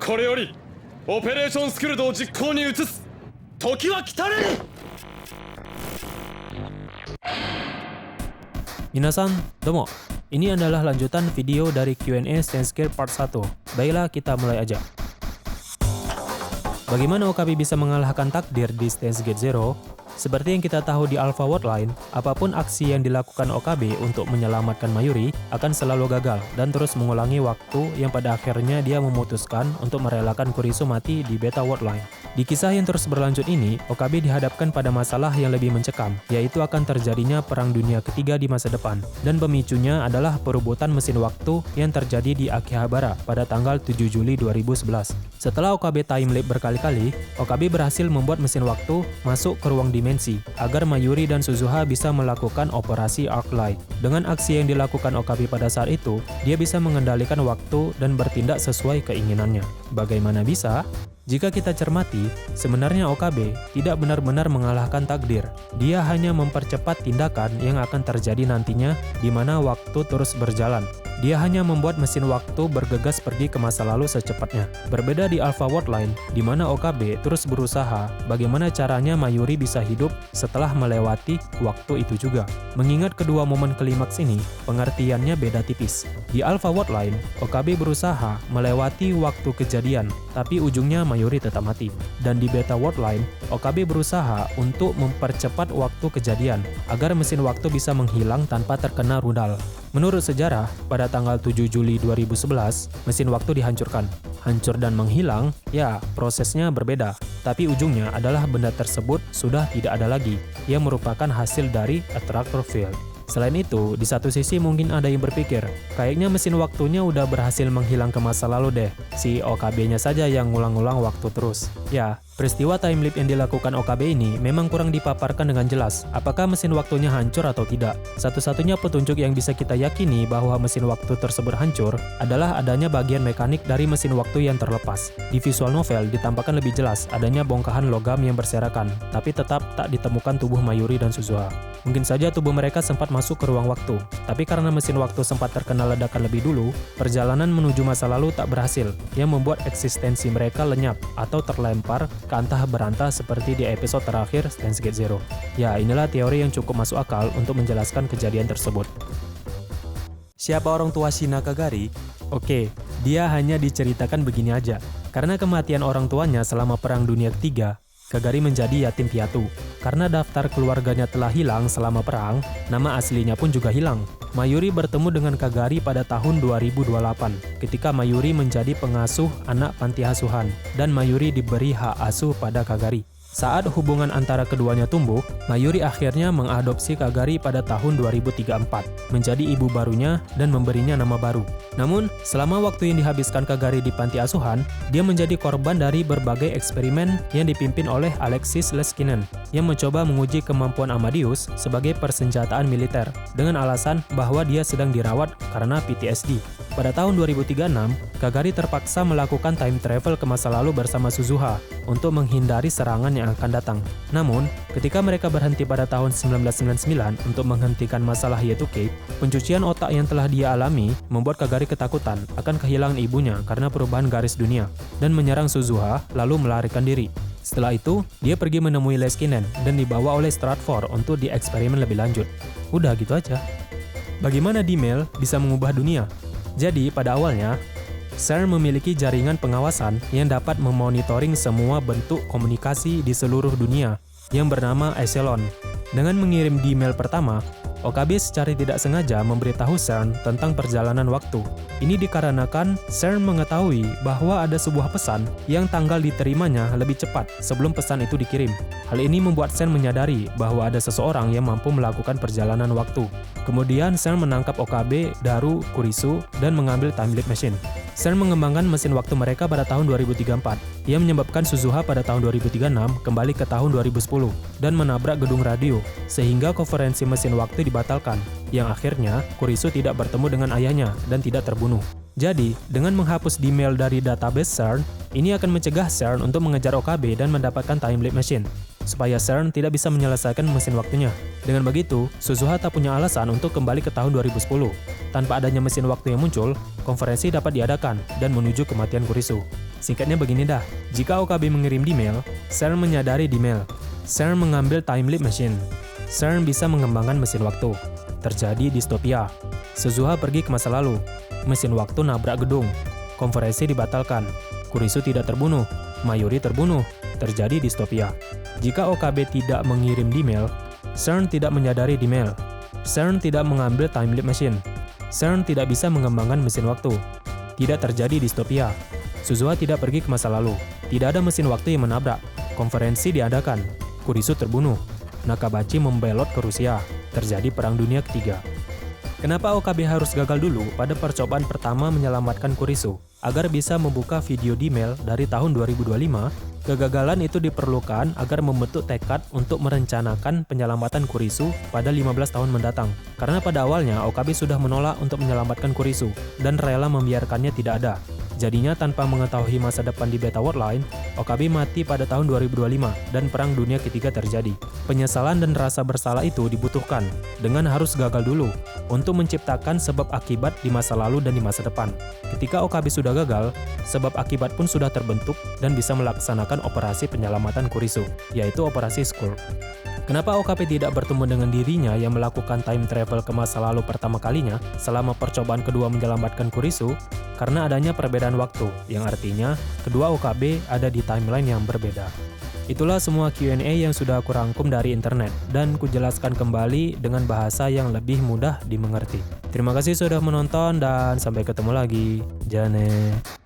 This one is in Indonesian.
これよりオペレーションスクルドを実行に移す。時は来たれ。Minasan, domo. Ini adalah lanjutan video dari Q&A Steins Gate Part 1. Baiklah, kita mulai aja. Bagaimana Okabe bisa mengalahkan takdir di Steins Gate Zero? Seperti yang kita tahu di Alpha Worldline, apapun aksi yang dilakukan Okabe untuk menyelamatkan Mayuri akan selalu gagal dan terus mengulangi waktu yang pada akhirnya dia memutuskan untuk merelakan Kurisu mati di Beta Worldline. Di kisah yang terus berlanjut ini, Okabe dihadapkan pada masalah yang lebih mencekam, yaitu akan terjadinya Perang Dunia Ketiga di masa depan, dan pemicunya adalah perebutan mesin waktu yang terjadi di Akihabara pada tanggal 7 Juli 2011. Setelah Okabe time leap berkali-kali, Okabe berhasil membuat mesin waktu masuk ke ruang dimensi agar Mayuri dan Suzuha bisa melakukan operasi Arc Light. Dengan aksi yang dilakukan Okabe pada saat itu, dia bisa mengendalikan waktu dan bertindak sesuai keinginannya. Bagaimana bisa? Jika kita cermati, sebenarnya Okabe tidak benar-benar mengalahkan takdir. Dia hanya mempercepat tindakan yang akan terjadi nantinya di mana waktu terus berjalan. Dia hanya membuat mesin waktu bergegas pergi ke masa lalu secepatnya. Berbeda di Alpha Worldline, di mana Okabe terus berusaha bagaimana caranya Mayuri bisa hidup setelah melewati waktu itu juga. Mengingat kedua momen klimaks ini, pengertiannya beda tipis. Di Alpha Worldline, Okabe berusaha melewati waktu kejadian, tapi ujungnya Mayuri tetap mati. Dan di Beta Worldline, Okabe berusaha untuk mempercepat waktu kejadian agar mesin waktu bisa menghilang tanpa terkena rudal. Menurut sejarah, pada tanggal 7 Juli 2011, mesin waktu dihancurkan. Hancur dan menghilang, ya prosesnya berbeda, tapi ujungnya adalah benda tersebut sudah tidak ada lagi, yang merupakan hasil dari attractor field. Selain itu, di satu sisi mungkin ada yang berpikir, kayaknya mesin waktunya udah berhasil menghilang ke masa lalu deh, si Okabe-nya saja yang ngulang-ngulang waktu terus. Ya, peristiwa time leap yang dilakukan Okabe ini memang kurang dipaparkan dengan jelas, apakah mesin waktunya hancur atau tidak. Satu-satunya petunjuk yang bisa kita yakini bahwa mesin waktu tersebut hancur adalah adanya bagian mekanik dari mesin waktu yang terlepas. Di visual novel ditampakkan lebih jelas adanya bongkahan logam yang berserakan, tapi tetap tak ditemukan tubuh Mayuri dan Suzuha. Mungkin saja tubuh mereka sempat masuk ke ruang waktu, tapi karena mesin waktu sempat terkena ledakan lebih dulu, perjalanan menuju masa lalu tak berhasil, yang membuat eksistensi mereka lenyap atau terlempar ke antah berantah seperti di episode terakhir Steins Gate Zero. Ya, inilah teori yang cukup masuk akal untuk menjelaskan kejadian tersebut. Siapa orang tua Shina Kagari? Oke, dia hanya diceritakan begini aja. Karena kematian orang tuanya selama Perang Dunia Ketiga, Kagari menjadi yatim piatu. Karena daftar keluarganya telah hilang selama perang, nama aslinya pun juga hilang. Mayuri bertemu dengan Kagari pada tahun 2028, ketika Mayuri menjadi pengasuh anak panti asuhan, dan Mayuri diberi hak asuh pada Kagari. Saat hubungan antara keduanya tumbuh, Mayuri akhirnya mengadopsi Kagari pada tahun 2034, menjadi ibu barunya dan memberinya nama baru. Namun, selama waktu yang dihabiskan Kagari di panti asuhan, dia menjadi korban dari berbagai eksperimen yang dipimpin oleh Alexis Leskinen, yang mencoba menguji kemampuan Amadeus sebagai persenjataan militer, dengan alasan bahwa dia sedang dirawat karena PTSD. Pada tahun 2036, Kagari terpaksa melakukan time travel ke masa lalu bersama Suzuha untuk menghindari serangan yang akan datang. Namun, ketika mereka berhenti pada tahun 1999 untuk menghentikan masalah Yetu Cape, pencucian otak yang telah dia alami membuat Kagari ketakutan akan kehilangan ibunya karena perubahan garis dunia, dan menyerang Suzuha lalu melarikan diri. Setelah itu, dia pergi menemui Leskinen dan dibawa oleh Stratfor untuk dieksperimen lebih lanjut. Udah gitu aja. Bagaimana D-Mail bisa mengubah dunia? Jadi, pada awalnya, CERN memiliki jaringan pengawasan yang dapat memonitoring semua bentuk komunikasi di seluruh dunia yang bernama Echelon. Dengan mengirim D-Mail pertama, Okabe secara tidak sengaja memberitahu CERN tentang perjalanan waktu. Ini dikarenakan CERN mengetahui bahwa ada sebuah pesan yang tanggal diterimanya lebih cepat sebelum pesan itu dikirim. Hal ini membuat CERN menyadari bahwa ada seseorang yang mampu melakukan perjalanan waktu. Kemudian CERN menangkap Okabe, Daru, Kurisu, dan mengambil time leap machine. CERN mengembangkan mesin waktu mereka pada tahun 2034, yang menyebabkan Suzuha pada tahun 2036 kembali ke tahun 2010 dan menabrak gedung radio, sehingga konferensi mesin waktu dibatalkan, yang akhirnya Kurisu tidak bertemu dengan ayahnya dan tidak terbunuh. Jadi, dengan menghapus D-Mail dari database CERN, ini akan mencegah CERN untuk mengejar Okabe dan mendapatkan time leap machine. supaya CERN tidak bisa menyelesaikan mesin waktunya. Dengan begitu, Suzuha tak punya alasan untuk kembali ke tahun 2010. Tanpa adanya mesin waktu yang muncul, konferensi dapat diadakan dan menuju kematian Kurisu. Singkatnya begini dah, jika OKB mengirim Dimmel, CERN menyadari Dimmel. CERN mengambil time leap machine. CERN bisa mengembangkan mesin waktu. Terjadi distopia. Suzuha pergi ke masa lalu. Mesin waktu nabrak gedung. Konferensi dibatalkan. Kurisu tidak terbunuh. Mayuri terbunuh. Terjadi distopia. Jika OKB tidak mengirim Dimmel, CERN tidak menyadari Dimmel. CERN tidak mengambil time leap machine. CERN tidak bisa mengembangkan mesin waktu. Tidak terjadi distopia. Suzuha tidak pergi ke masa lalu. Tidak ada mesin waktu yang menabrak. Konferensi diadakan. Kurisu terbunuh. Nakabachi membelot ke Rusia. Terjadi Perang Dunia Ketiga. Kenapa OKB harus gagal dulu pada percobaan pertama menyelamatkan Kurisu? Agar bisa membuka video Dimmel dari tahun 2025, kegagalan itu diperlukan agar membentuk tekad untuk merencanakan penyelamatan Kurisu pada 15 tahun mendatang. Karena pada awalnya OKB sudah menolak untuk menyelamatkan Kurisu dan rela membiarkannya tidak ada. Jadinya tanpa mengetahui masa depan di Beta World Line, OKB mati pada tahun 2025 dan Perang Dunia Ketiga terjadi. Penyesalan dan rasa bersalah itu dibutuhkan dengan harus gagal dulu untuk menciptakan sebab akibat di masa lalu dan di masa depan. Ketika OKB sudah gagal, sebab akibat pun sudah terbentuk dan bisa melaksanakan operasi penyelamatan Kurisu, yaitu Operasi Skrull. Kenapa OKB tidak bertemu dengan dirinya yang melakukan time travel ke masa lalu pertama kalinya selama percobaan kedua menyelamatkan Kurisu? Karena adanya perbedaan waktu, yang artinya kedua OKB ada di timeline yang berbeda. Itulah semua Q&A yang sudah aku rangkum dari internet dan kujelaskan kembali dengan bahasa yang lebih mudah dimengerti. Terima kasih sudah menonton dan sampai ketemu lagi. Jane.